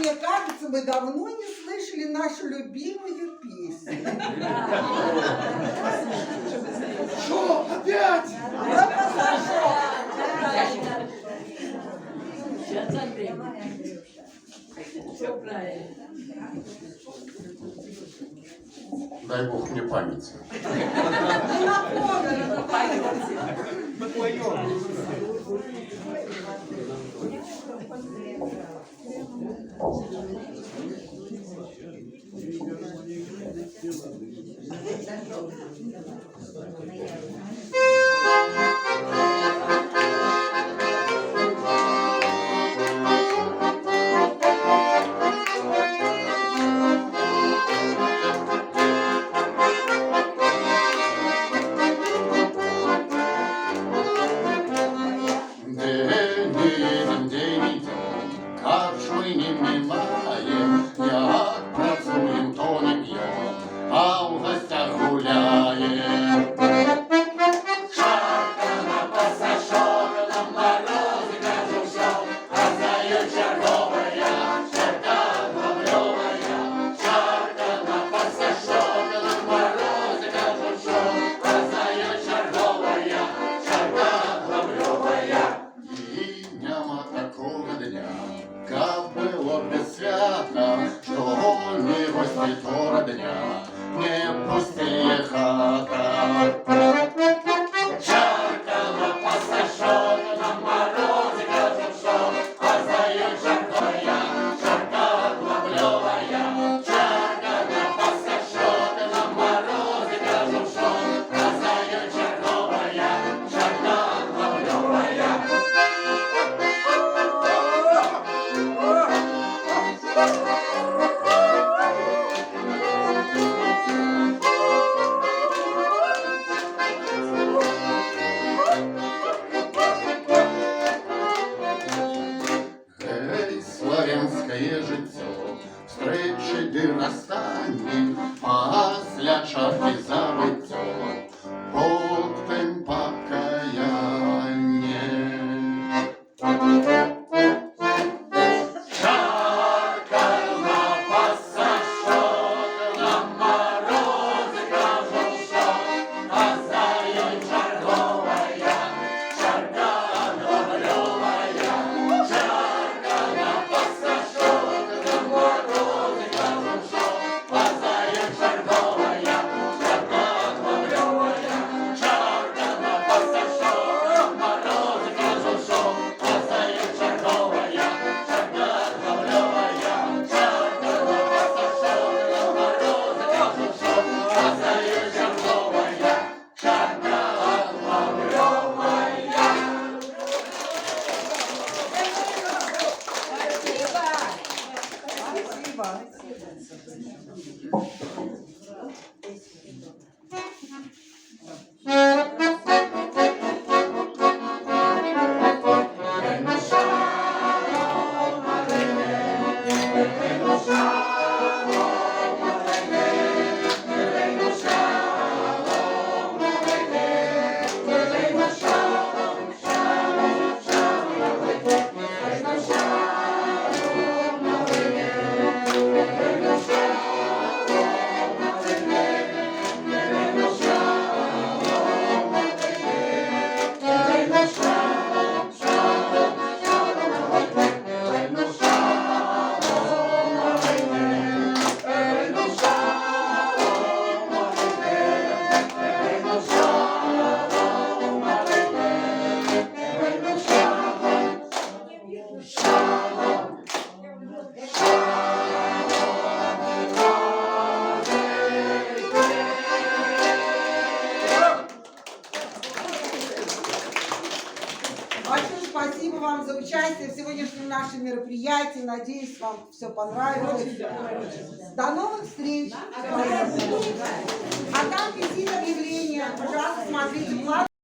мне кажется, мы давно не слышали нашу любимую песню. Что, опять? Сейчас Андрей. Все правильно. Дай Бог мне памяти. Каршми не минаем, як працюєм, то не п'ємо, а в гостях гуляєм. Шарка на пасашок, на морозі кажу, що, а знаю черговая, шарка бабльовая. Шарка на пасашок, на морозі кажу, що, а знаю черговая, шарка бабльовая. І нема такого дня, как было без свята, что не гости то родня, не пустые хата. Чарка на пасашок, на морозе кажем, что, а знаю чарковая, чарка бабльовая. Чарка на пасашок, на морозе кажем, что, а знаю чарковая, чарка бабльовая. Гей, славянське життя, встречі ди розстані, пасля чарки забиття, потім покаяння. Чарка на пасашок, на морози кажу, що, а знаю черговая, чарка бабльовая. Чарка на пасашок, на морози кажу, що, а знаю черговая, чарка бабльовая. Чарка на пасашок, на морози кажу, що, а знаю черговая, чарка бабльовая. Чарка на пасашок, на морози кажу, що, а знаю черговая, чарка бабльовая. Большое спасибо вам за участие в сегодняшнем нашем мероприятии. Надеюсь, вам все понравилось. До новых встреч. А там висит объявление. Пожалуйста, смотрите.